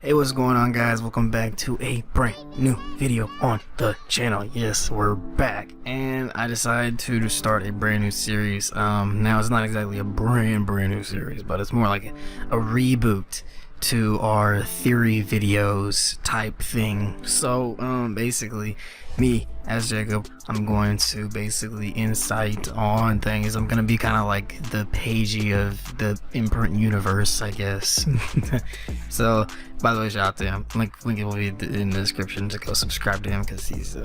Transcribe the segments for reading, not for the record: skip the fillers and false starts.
Hey, what's going on, guys? Welcome back to a brand new video on the channel. Yes, we're back, and I decided to start a brand new series. Now it's not exactly a brand new series, but it's more like a reboot to our theory videos type thing. So basically, me as Jacob, I'm going to basically insight on things. I'm gonna be kind of like the Pagey of the Imprint universe, I guess. So by the way, shout out to him. Link will be in the description to go subscribe to him, because he's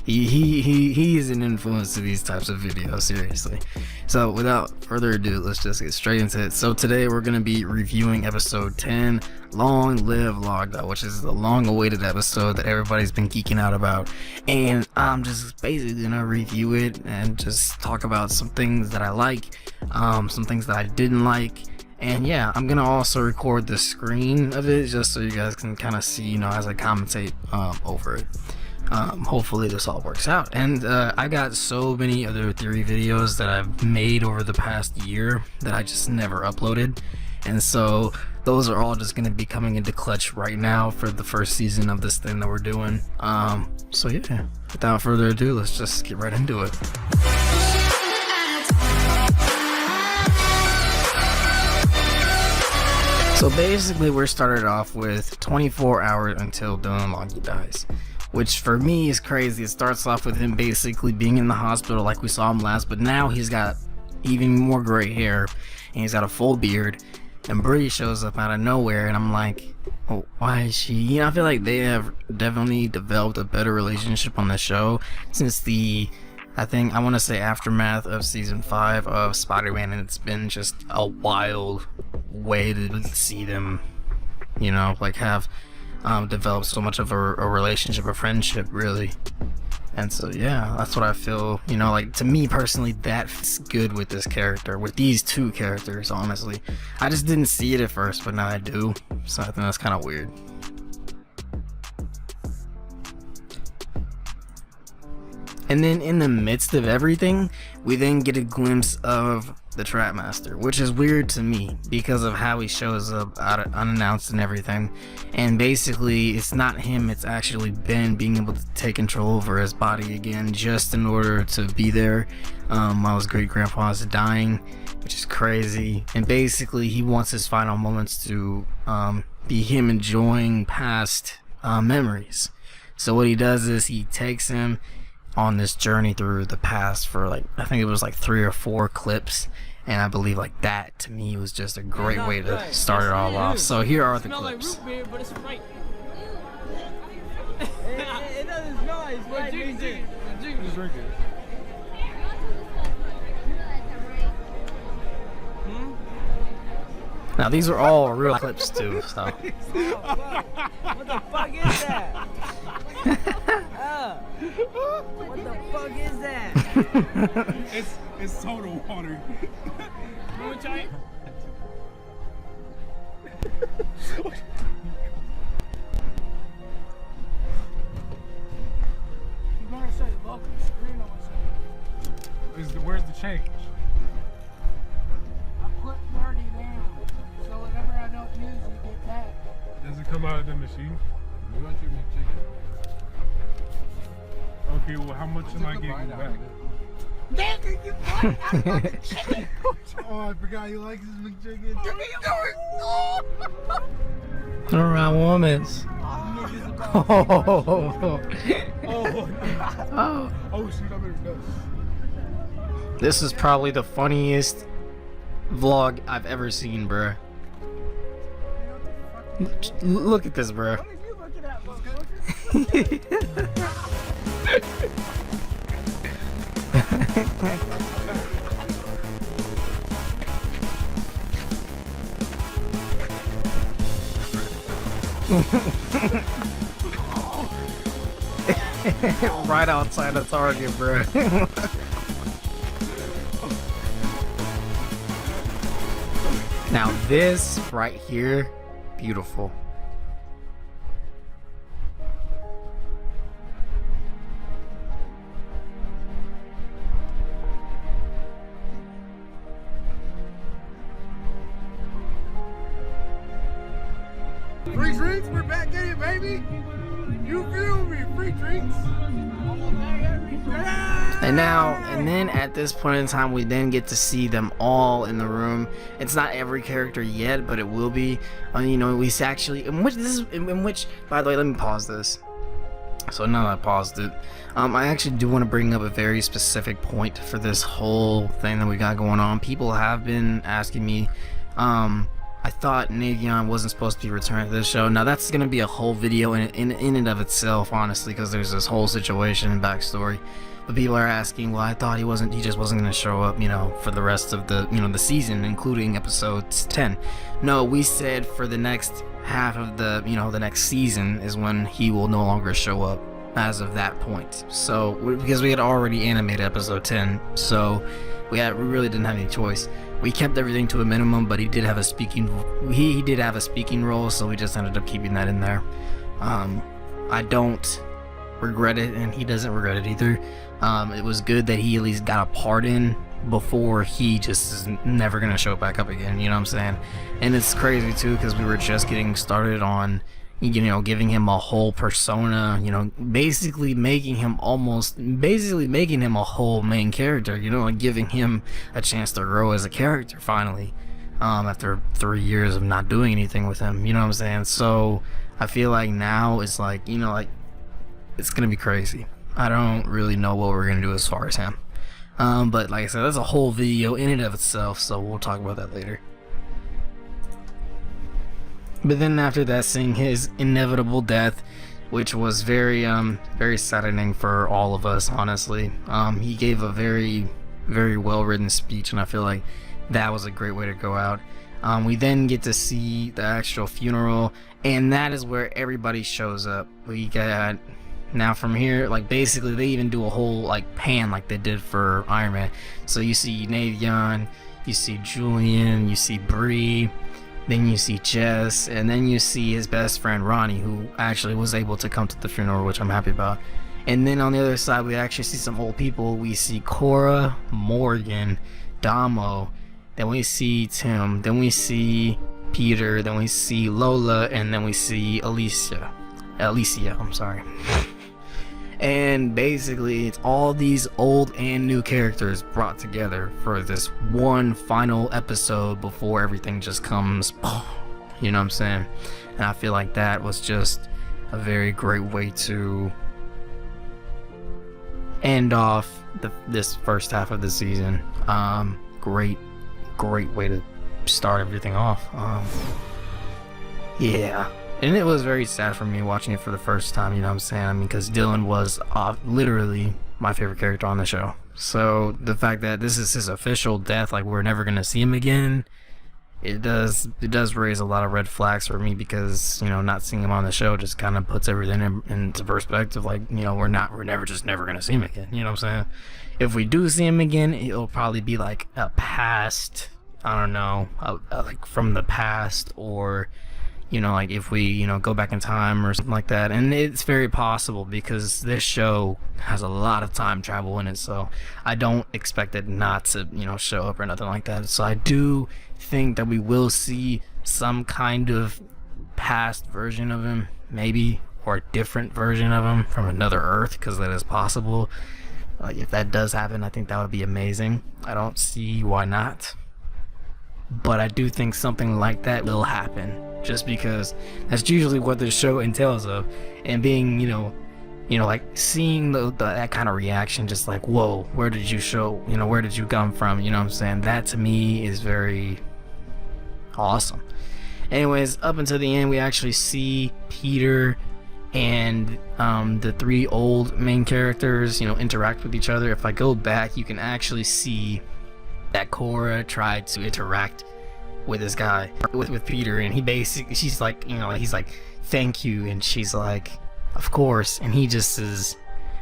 he is an influence to these types of videos, seriously. So without further ado, let's just get straight into it. So today we're gonna be reviewing episode 10, Long Live Lockdown, which is the long awaited episode that everybody's been geeking out about, and I'm just basically gonna review it and just talk about some things that I like, some things that I didn't like. And yeah, I'm gonna also record the screen of it just so you guys can kind of see, you know, as I commentate over it. Hopefully this all works out. And I got so many other theory videos that I've made over the past year that I just never uploaded, and so those are all just going to be coming into clutch right now for the first season of this thing that we're doing. So yeah, without further ado, let's just get right into it. So basically we're started off with 24 hours until Dylen dies, which for me is crazy. It starts off with him basically being in the hospital like we saw him last, but now he's got even more gray hair and he's got a full beard, and Bree shows up out of nowhere, and I'm like, oh, why is she? You know, I feel like they have definitely developed a better relationship on the show since the, I want to say, aftermath of season 5 of Spider-Man, and it's been just a wild way to see them, you know, like have developed so much of a relationship, a friendship, really. And so yeah, that's what I feel, you know, like to me personally, that's good with this character, with these two characters. Honestly, I just didn't see it at first, but now I do, so I think that's kind of weird. And then in the midst of everything, we then get a glimpse of the Trapmaster, which is weird to me because of how he shows up unannounced and everything. And basically it's not him, it's actually Ben being able to take control over his body again just in order to be there while his great grandpa's dying, which is crazy. And basically he wants his final moments to be him enjoying past memories. So what he does is he takes him on this journey through the past for, like, I think it was like 3 or 4 clips, and I believe like that to me was just a great way to start it all off. So here are the clips. It doesn't smell like Sprite. Just drink it. Now these are all real clips too, so. What the fuck is that? What the fuck is that? It's soda water. You wanna try it? You gonna say lock the screen on myself? Where's the change? I put 30 down, so whatever I don't use, you get back. Does it come out of the machine? You want your McChicken? Okay, well, how much am I getting back? Damn, you bought out the chicken! Oh, I forgot he likes his McChicken. Alright, woman's. Oh, Oh. Oh, shoot, I better go. This is probably the funniest vlog I've ever seen, bruh. Look at this, bruh. What are you looking at, motherfucker? Right outside of Target, bro. Now this right here, beautiful. Freeze, drinks? We're back in it, baby. You feel me? Free drinks. And then at this point in time, we then get to see them all in the room. It's not every character yet, but it will be. You know, we actually, in which, by the way, let me pause this. So now that I paused it, I actually do want to bring up a very specific point for this whole thing that we got going on. People have been asking me, I thought VEON wasn't supposed to be returned to this show. Now that's going to be a whole video in and of itself, honestly, because there's this whole situation and backstory. But people are asking, well, I thought he just wasn't going to show up, you know, for the rest of the, you know, the season, including episodes 10. No, we said for the next half of the, you know, the next season is when he will no longer show up as of that point. So, because we had already animated episode 10, so we really didn't have any choice. We kept everything to a minimum, but he did have a speaking role, so we just ended up keeping that in there. I don't regret it, and he doesn't regret it either. It was good that he at least got a part in before he just is never gonna show back up again, you know what I'm saying? And it's crazy too, because we were just getting started on, you know, giving him a whole persona, you know, basically making him a whole main character, you know, like giving him a chance to grow as a character finally, after 3 years of not doing anything with him, you know what I'm saying? So I feel like now it's like, you know, like it's gonna be crazy. I don't really know what we're gonna do as far as him, but like I said, that's a whole video in and of itself, so we'll talk about that later. But then after that, seeing his inevitable death, which was very saddening for all of us, honestly. He gave a very, very well written speech, and I feel like that was a great way to go out. We then get to see the actual funeral, and that is where everybody shows up. We got, now from here, like basically they even do a whole like pan like they did for Iron Man. So you see VEON, you see Julian, you see Bree, then you see Jess, and then you see his best friend Ronnie, who actually was able to come to the funeral, which I'm happy about. And then on the other side, we actually see some old people. We see Cora, Morgan, Damo, then we see Tim, then we see Peter, then we see Lola, and then we see Alicia, I'm sorry. And basically it's all these old and new characters brought together for this one final episode before everything just comes, you know what I'm saying? And I feel like that was just a very great way to end off this first half of the season. Great way to start everything off. Yeah. And it was very sad for me watching it for the first time, you know what I'm saying? I mean, because Dylen was literally my favorite character on the show. So the fact that this is his official death, like we're never going to see him again, it does raise a lot of red flags for me, because, you know, not seeing him on the show just kind of puts everything into perspective. Like, you know, we're never going to see him again, you know what I'm saying? If we do see him again, it'll probably be like a past, I don't know, like from the past, or, you know, like if we, you know, go back in time or something like that. And it's very possible, because this show has a lot of time travel in it, so I don't expect it not to, you know, show up or nothing like that. So I do think that we will see some kind of past version of him, maybe, or a different version of him from another Earth, because that is possible. If that does happen, I think that would be amazing. I don't see why not, but I do think something like that will happen, just because that's usually what the show entails of. And being, you know, like seeing that kind of reaction, just like, whoa, where did you come from, you know what I'm saying? That to me is very awesome. Anyways, up until the end, we actually see Peter and the three old main characters, you know, interact with each other. If I go back, you can actually see that Cora tried to interact with this guy, with Peter, and she's like, you know, he's like, thank you, and she's like, of course, and he just says,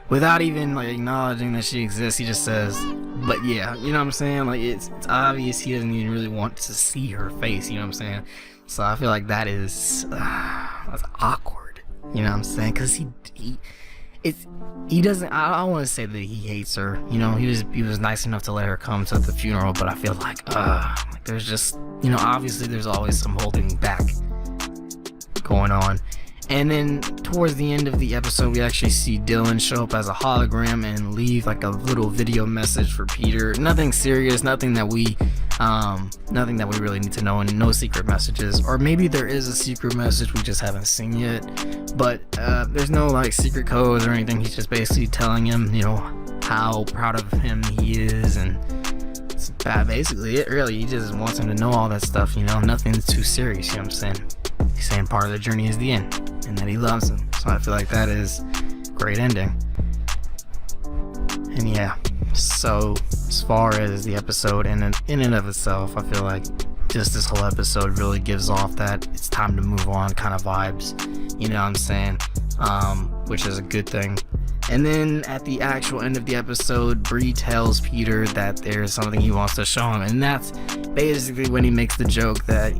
without even like acknowledging that she exists, he just says, but yeah, you know what I'm saying? Like it's obvious he doesn't even really want to see her face, you know what I'm saying? So I feel like that is that's awkward, you know what I'm saying? Because he doesn't, I don't want to say that he hates her, you know, he was nice enough to let her come to the funeral, but I feel like there's just, you know, obviously there's always some holding back going on. And then towards the end of the episode, we actually see Dylen show up as a hologram and leave like a little video message for Peter. Nothing serious, nothing that we really need to know, and no secret messages. Or maybe there is a secret message we just haven't seen yet. But there's no like secret codes or anything. He's just basically telling him, you know, how proud of him he is, and it's basically it. Really, he just wants him to know all that stuff. You know, nothing's too serious. You know what I'm saying? He's saying part of the journey is the end, and that he loves him. So I feel like that is a great ending. And yeah, so as far as the episode in and of itself, I feel like just this whole episode really gives off that it's time to move on kind of vibes. You know what I'm saying? Which is a good thing. And then at the actual end of the episode, Bree tells Peter that there's something he wants to show him, and that's basically when he makes the joke that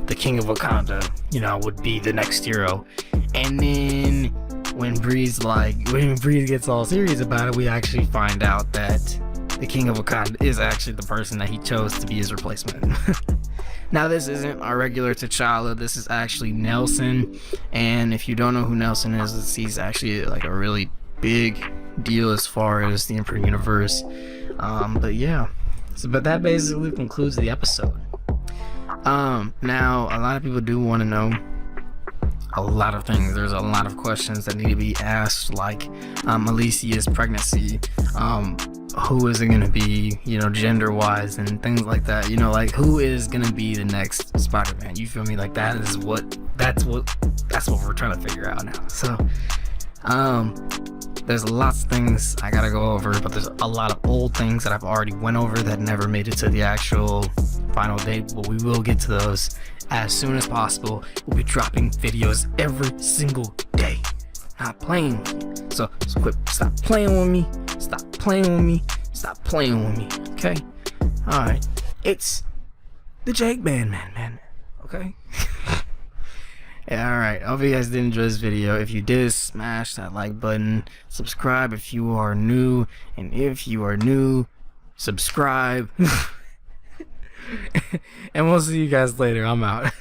the King of Wakanda, you know, would be the next hero. And then when Bree gets all serious about it, we actually find out that the King of Wakanda is actually the person that he chose to be his replacement. Now, this isn't our regular T'Challa. This is actually Nelson, and if you don't know who Nelson is, he's actually like a really big deal as far as the Imprint universe. But yeah, but that basically concludes the episode. Now a lot of people do want to know a lot of things. There's a lot of questions that need to be asked, like Alicia's pregnancy, who is it gonna be, you know, gender wise, and things like that. You know, like who is gonna be the next Spider-Man? You feel me? Like that's what we're trying to figure out now. So there's lots of things I gotta go over, but there's a lot of old things that I've already went over that never made it to the actual final date, but we will get to those as soon as possible. We'll be dropping videos every single day. Not playing with me. So quit, stop playing with me, stop playing with me, stop playing with me, okay? Alright, it's the Jake man, okay? Yeah, alright, I hope you guys did enjoy this video. If you did, smash that like button, subscribe if you are new, and if you are new, subscribe. And we'll see you guys later. I'm out.